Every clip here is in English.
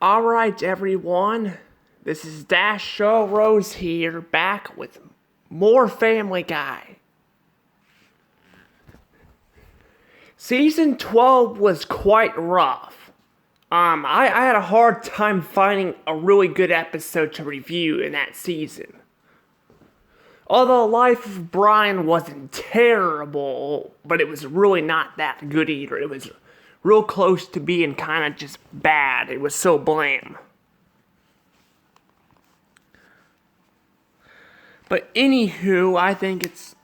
Alright, everyone. This is Dash Show Rose here, back with more Family Guy. Season 12 was quite rough. I had a hard time finding a really good episode to review in that season. Although Life of Brian wasn't terrible, but it was really not that good either. It was real close to being kind of just bad. It was so bland. But anywho, I think it's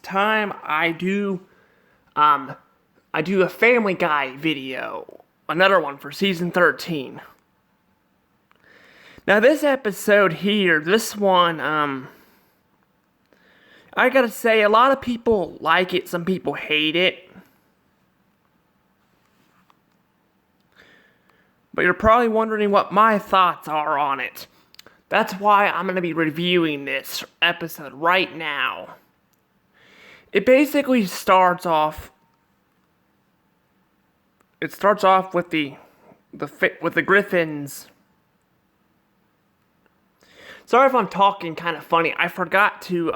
time I do a Family Guy video, another one for season 13. Now this episode here, this one, I gotta say, a lot of people like it, some people hate it. But you're probably wondering what my thoughts are on it. That's why I'm going to be reviewing this episode right now. It basically starts off. It starts off with the Griffins. Sorry if I'm talking kind of funny. I forgot to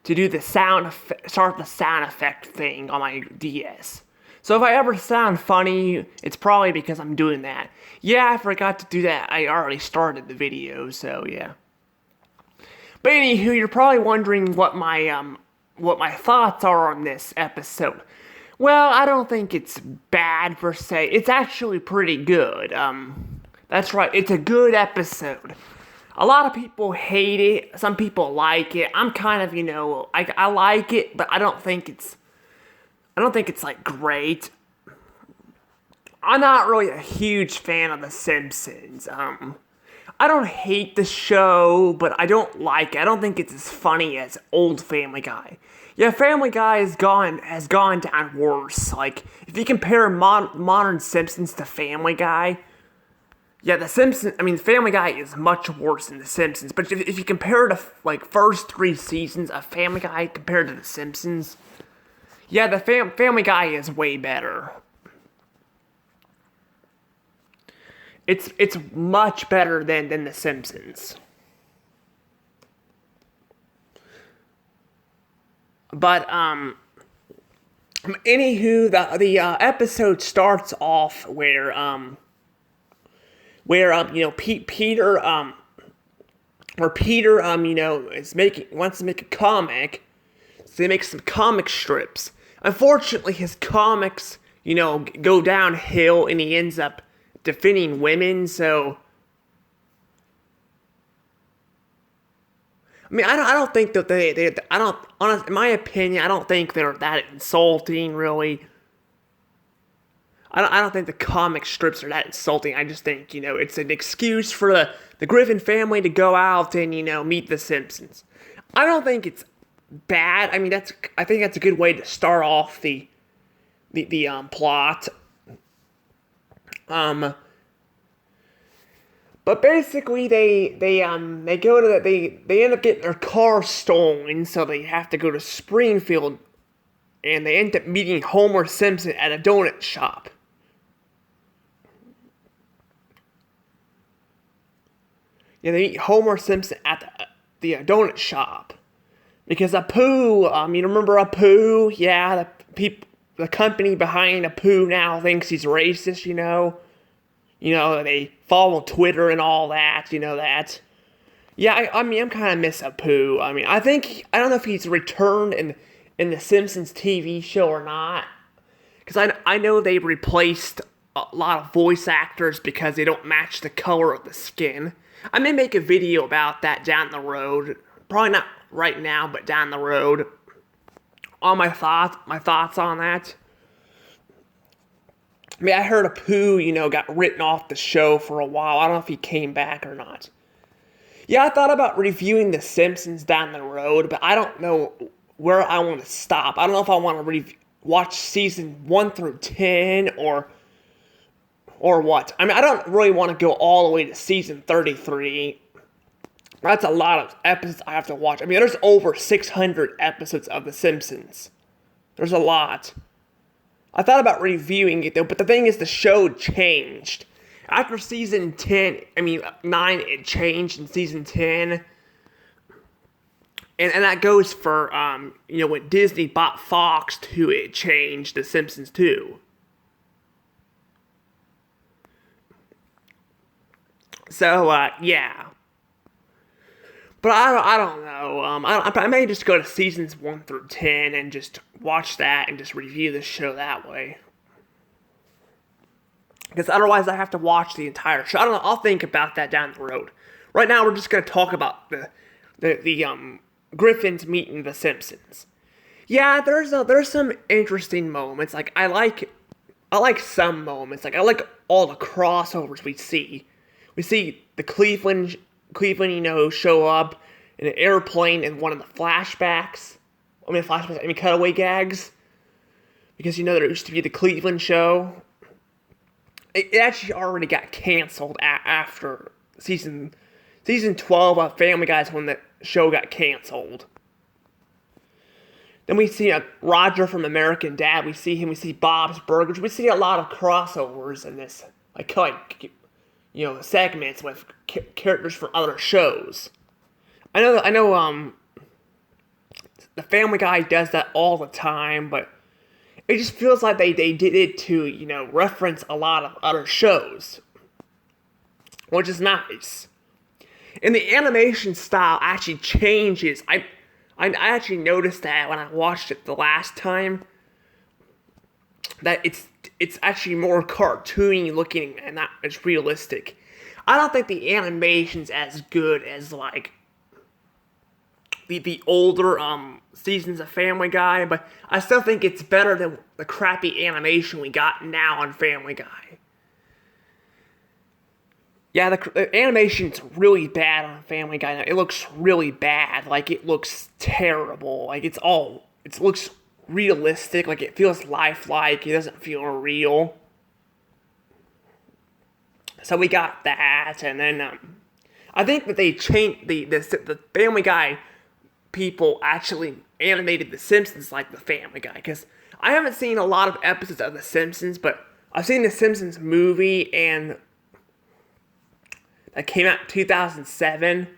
do the sound effect thing on my DS. So if I ever sound funny, it's probably because I'm doing that. Yeah, I forgot to do that. I already started the video, so yeah. But anywho, you're probably wondering what my thoughts are on this episode. Well, I don't think it's bad per se. It's actually pretty good. That's right. It's a good episode. A lot of people hate it. Some people like it. I'm kind of, I like it, but I don't think it's like great. I'm not really a huge fan of The Simpsons. I don't hate the show, but I don't like it. I don't think it's as funny as old Family Guy. Yeah, Family Guy has gone down worse. Like, if you compare modern Simpsons to Family Guy, yeah, Family Guy is much worse than The Simpsons. But if you compare the first 3 seasons of Family Guy compared to The Simpsons, yeah, the Family Guy is way better. It's much better than The Simpsons. But anywho, the episode starts off where Peter wants to make a comic, so they make some comic strips. Unfortunately, his comics, go downhill, and he ends up defending women, so I don't think that in my opinion, I don't think they're that insulting, really. I don't think the comic strips are that insulting. I just think, it's an excuse for the Griffin family to go out and, meet the Simpsons. I don't think it's bad. I think that's a good way to start off the plot. But basically they end up getting their car stolen, so they have to go to Springfield, and they end up meeting Homer Simpson at a donut shop. Yeah, they meet Homer Simpson at the donut shop. Because Apu, you remember Apu? Yeah, the company behind Apu now thinks he's racist, they follow Twitter and all that, that. Yeah, I'm kind of miss Apu. I don't know if he's returned in the Simpsons TV show or not. Because I know they replaced a lot of voice actors because they don't match the color of the skin. I may make a video about that down the road. Probably not right now, but down the road. All my thoughts on that. I heard Apu, got written off the show for a while. I don't know if he came back or not. Yeah, I thought about reviewing The Simpsons down the road, but I don't know where I want to stop. I don't know if I want to watch season 1 through 10 or what. I don't really want to go all the way to season 33. That's a lot of episodes I have to watch. There's over 600 episodes of The Simpsons. There's a lot. I thought about reviewing it though, but the thing is the show changed. After season 9, it changed in season 10. And that goes for, when Disney bought Fox too, it changed The Simpsons too. So, yeah. But I don't know. I may just go to seasons 1 through 10 and just watch that and just review the show that way. Because otherwise I have to watch the entire show. I don't know, I'll think about that down the road. Right now we're just going to talk about the Griffins meeting the Simpsons. Yeah, there's some interesting moments. Like I like some moments. Like I like all the crossovers we see. We see the Cleveland, show up in an airplane in one of the flashbacks. Cutaway gags. Because there used to be the Cleveland show. It actually already got canceled after season 12 of Family Guy's when the show got canceled. Then we see Roger from American Dad. We see Bob's Burgers. We see a lot of crossovers in this, segments with characters from other shows. I know, the Family Guy does that all the time, but it just feels like they did it to, reference a lot of other shows. Which is nice. And the animation style actually changes. I actually noticed that when I watched it the last time. That it's actually more cartoony looking and not as realistic. I don't think the animation's as good as, the older seasons of Family Guy, but I still think it's better than the crappy animation we got now on Family Guy. Yeah, the animation's really bad on Family Guy now. It looks really bad. It looks terrible. It looks realistic. It feels lifelike. It doesn't feel real. So we got that, and then I think that they changed the Family Guy people actually animated The Simpsons like the Family Guy, because I haven't seen a lot of episodes of The Simpsons, but I've seen The Simpsons movie, and that came out in 2007,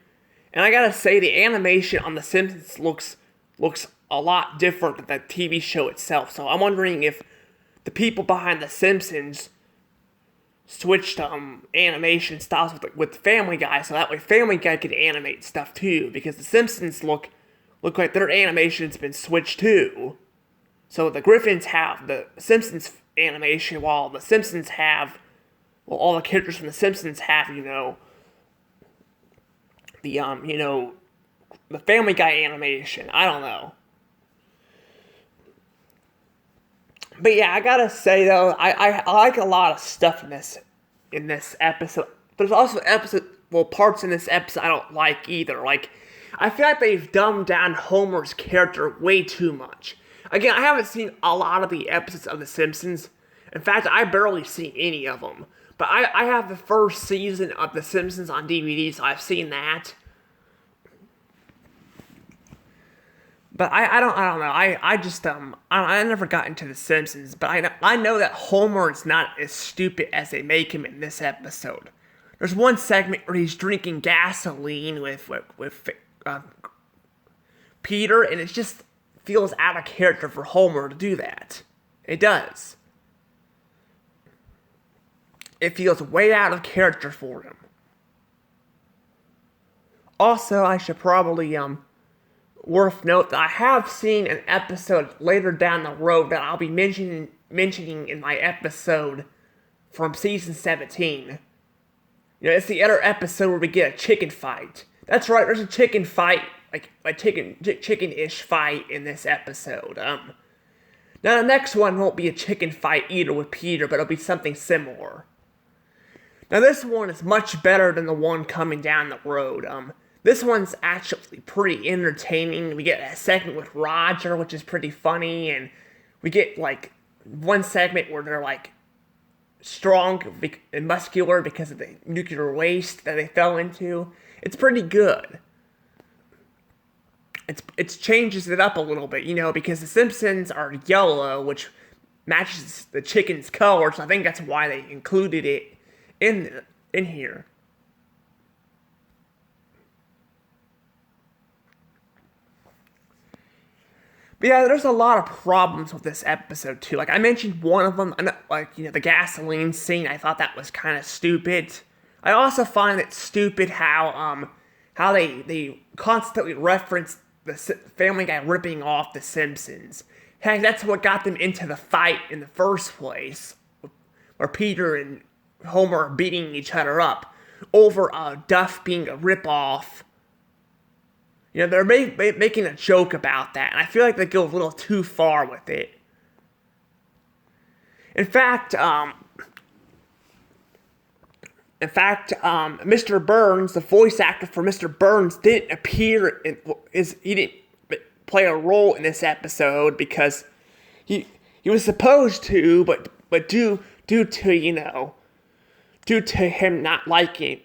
and I gotta say the animation on The Simpsons looks a lot different than the TV show itself, so I'm wondering if the people behind The Simpsons switched animation styles with Family Guy, so that way Family Guy could animate stuff too, because The Simpsons look like their animation's been switched too. So the Griffins have the Simpsons animation, while the Simpsons have, all the characters from the Simpsons have, the Family Guy animation. I don't know. But yeah, I gotta say though, I like a lot of stuff in this episode. There's also parts in this episode I don't like either. I feel like they've dumbed down Homer's character way too much. Again, I haven't seen a lot of the episodes of The Simpsons. In fact, I barely seen any of them. But I have the first season of The Simpsons on DVD, so I've seen that. But I don't know. I never got into The Simpsons, but I know that Homer is not as stupid as they make him in this episode. There's one segment where he's drinking gasoline with Peter, and it just feels out of character for Homer to do that. It does. It feels way out of character for him. Also, I should probably worth note that I have seen an episode later down the road that I'll be mentioning in my episode from season 17. It's the other episode where we get a chicken fight. That's right, there's a chicken fight, a chicken-ish fight in this episode. Now the next one won't be a chicken fight either with Peter, but it'll be something similar. Now this one is much better than the one coming down the road. This one's actually pretty entertaining. We get a segment with Roger, which is pretty funny, and we get one segment where they're strong and muscular because of the nuclear waste that they fell into. It's pretty good. It changes it up a little bit, because the Simpsons are yellow, which matches the chicken's color, so I think that's why they included it in here. But yeah, there's a lot of problems with this episode too. Like I mentioned one of them, like the gasoline scene. I thought that was kind of stupid. I also find it stupid how they constantly reference the Family Guy ripping off the Simpsons. Heck, that's what got them into the fight in the first place, where Peter and Homer are beating each other up over Duff being a ripoff. They're making a joke about that, and I feel like they go a little too far with it. In fact, Mr. Burns, the voice actor for Mr. Burns, didn't appear he didn't play a role in this episode because he was supposed to, but due to him not liking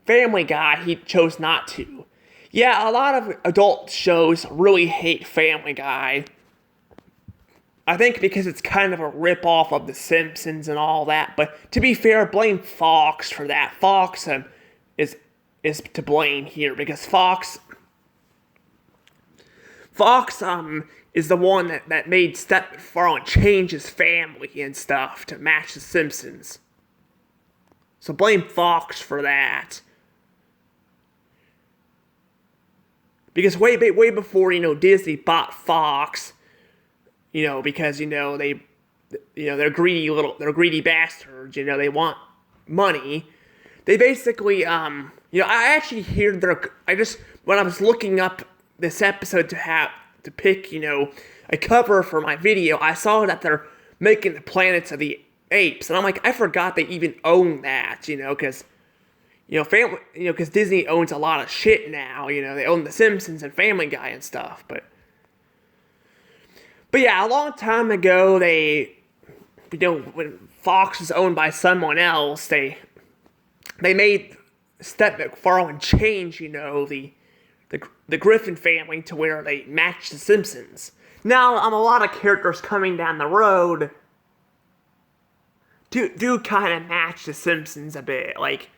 Family Guy, he chose not to. Yeah, a lot of adult shows really hate Family Guy. I think because it's kind of a rip-off of The Simpsons and all that, but to be fair, blame Fox for that. Fox is to blame here, because Fox is the one that made Step McFarlane change his family and stuff to match The Simpsons. So blame Fox for that. Because way before, Disney bought Fox, because, they're greedy bastards, they want money. They basically, I actually hear when I was looking up this episode to pick, a cover for my video, I saw that they're making the Planets of the Apes, and I'm like, I forgot they even own that, because because Disney owns a lot of shit now. They own The Simpsons and Family Guy and stuff. But yeah, a long time ago, when Fox was owned by someone else, they made Step McFarlane change, the Griffin family to where they match The Simpsons. Now, a lot of characters coming down the road do kind of match The Simpsons a bit, like.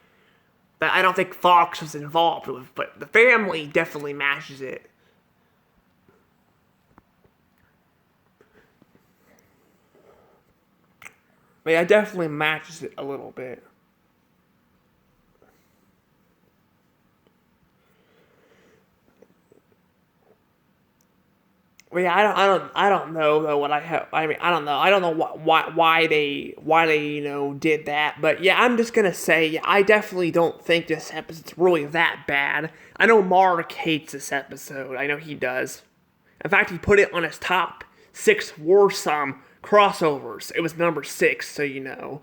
That I don't think Fox was involved with, but the family definitely matches it. But yeah, it definitely matches it a little bit. Well, yeah, I don't know though what I have. I mean, I don't know. I don't know why they did that. But yeah, I'm just gonna say, yeah, I definitely don't think this episode's really that bad. I know Mark hates this episode. I know he does. In fact, he put it on his top 6 worst crossovers. It was number 6, so you know.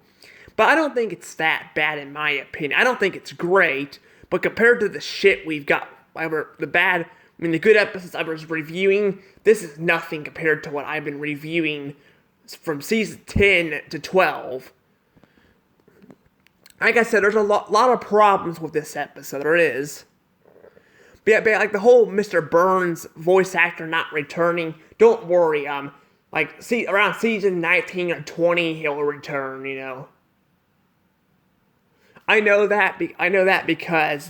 But I don't think it's that bad in my opinion. I don't think it's great, but compared to the shit we've got, the good episodes I was reviewing, this is nothing compared to what I've been reviewing from season 10 to 12. Like I said, there's a lot of problems with this episode. There is. But yeah, like the whole Mr. Burns voice actor not returning, don't worry. Around season 19 or 20, he'll return. I know that because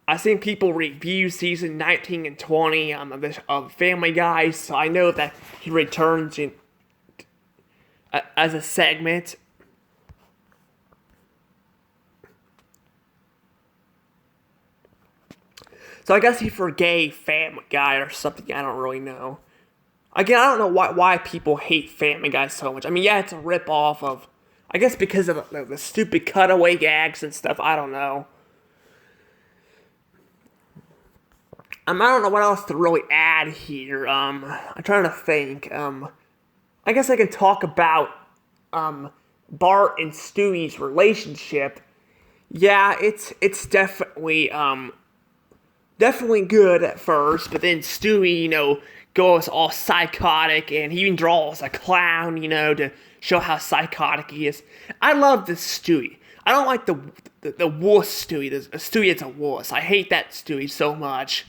I've seen people review season 19 and 20 of Family Guy, so I know that he returns as a segment. So I guess he forgave Family Guy or something, I don't really know. Again, I don't know why people hate Family Guy so much. I mean, yeah, it's a rip-off of, I guess because of the stupid cutaway gags and stuff, I don't know. I don't know what else to really add here. I'm trying to think. I guess I can talk about Bart and Stewie's relationship. Yeah, it's definitely good at first, but then Stewie, goes all psychotic, and he even draws a clown, to show how psychotic he is. I love this Stewie. I don't like the wuss Stewie. Stewie is a wuss. I hate that Stewie so much.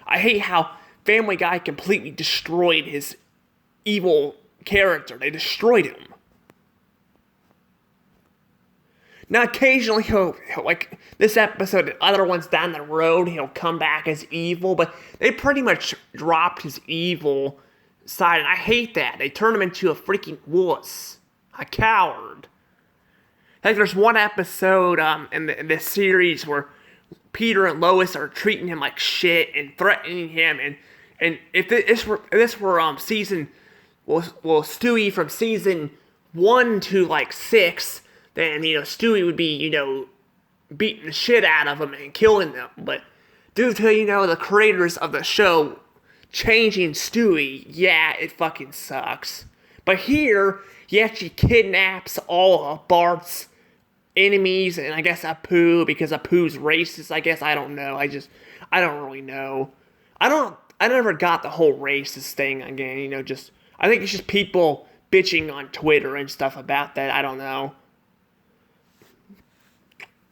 I hate how Family Guy completely destroyed his evil character. They destroyed him. Now, occasionally he'll like this episode and other ones down the road, he'll come back as evil, but they pretty much dropped his evil side, and I hate that. They turned him into a freaking wuss, a coward. Like, there's one episode in this series where Peter and Lois are treating him like shit and threatening him, and if this were season, Stewie from season 1 to like 6, then, Stewie would be, beating the shit out of them and killing them. But due to, the creators of the show changing Stewie, yeah, it fucking sucks. But here, he actually kidnaps all of Bart's enemies, and I guess Apu, because Apu's racist, I guess. I don't know. I don't really know. I never got the whole racist thing again, I think it's just people bitching on Twitter and stuff about that. I don't know.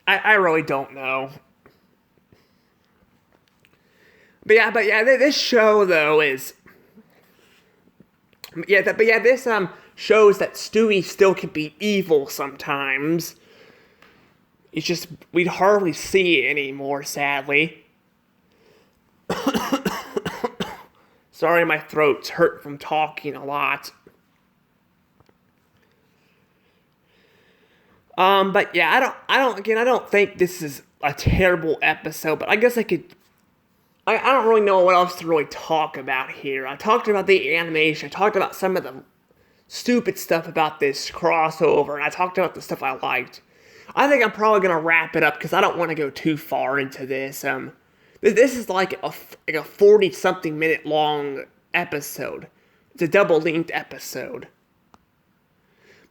I really don't know. But yeah, this show though is this shows that Stewie still can be evil sometimes. It's just we'd hardly see it anymore, sadly. Sorry, my throat's hurt from talking a lot. But yeah, I don't think this is a terrible episode, but I guess I don't really know what else to really talk about here. I talked about the animation, I talked about some of the stupid stuff about this crossover, and I talked about the stuff I liked. I think I'm probably gonna wrap it up because I don't want to go too far into this. This is like a 40-something minute long episode. It's a double-length episode.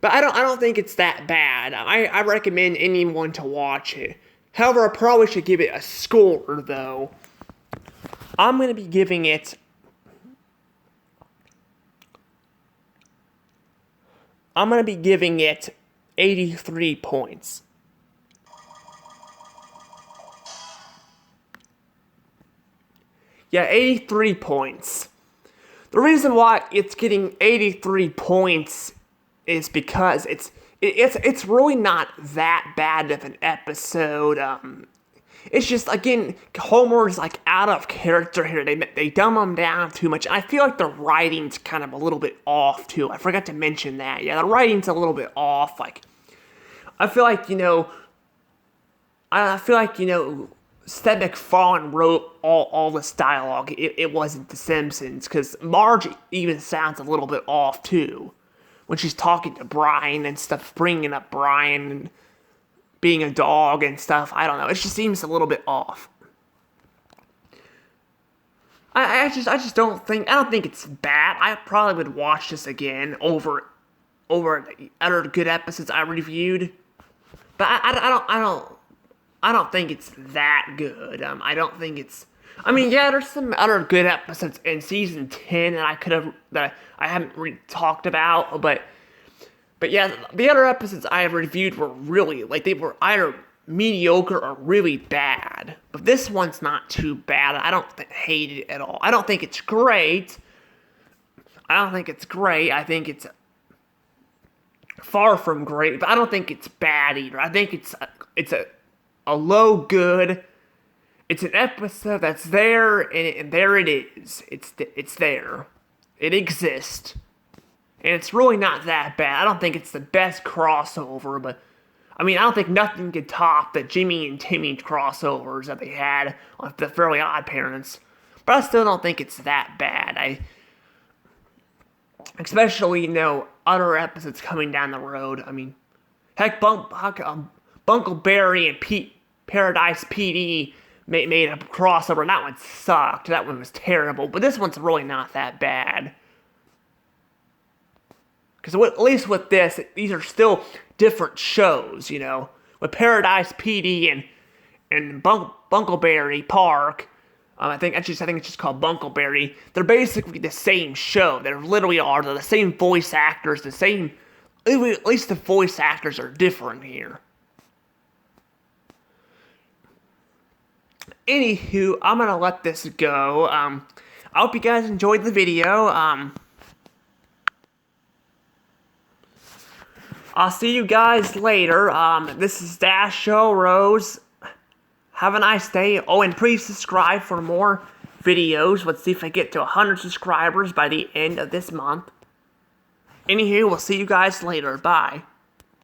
But I don't think it's that bad. I recommend anyone to watch it. However, I probably should give it a score, though. I'm going to be giving it... I'm going to be giving it 83 points. Yeah, 83 points. The reason why it's getting 83 points is because it's really not that bad of an episode. It's just, again, Homer's like out of character here. They dumb him down too much. I feel like the writing's kind of a little bit off too. I forgot to mention that. Yeah, the writing's a little bit off. Like, I feel like Seth MacFarlane wrote all this dialogue. It wasn't The Simpsons, because Marge even sounds a little bit off too when she's talking to Brian and stuff, bringing up Brian and being a dog and stuff. I don't know. It just seems a little bit off. I don't think it's bad. I probably would watch this again over the other good episodes I reviewed. But I don't think it's that good. I don't think it's... I mean, yeah, there's some other good episodes in season 10 that I haven't really talked about, but yeah, the other episodes I have reviewed were really, like, they were either mediocre or really bad. But this one's not too bad. I don't hate it at all. I don't think it's great. I think it's far from great, but I don't think it's bad either. I think it's a low good. It's an episode that's there, and there it is. It's there. It exists. And it's really not that bad. I don't think it's the best crossover, but I mean, I don't think nothing could top the Jimmy and Timmy crossovers that they had on the Fairly Odd Parents. But I still don't think it's that bad. Especially, other episodes coming down the road. I mean, heck, Bunkleberry and Paradise PD made a crossover, and that one sucked. That one was terrible. But this one's really not that bad. Because at least with this, these are still different shows, With Paradise PD and Bunkleberry Park, I think it's just called Bunkleberry. They're basically the same show. They're the same voice actors, at least the voice actors are different here. Anywho, I'm gonna let this go. I hope you guys enjoyed the video. I'll see you guys later. This is Dash Show Rose. Have a nice day. Oh, and please subscribe for more videos. Let's see if I get to 100 subscribers by the end of this month. Anywho, we'll see you guys later. Bye.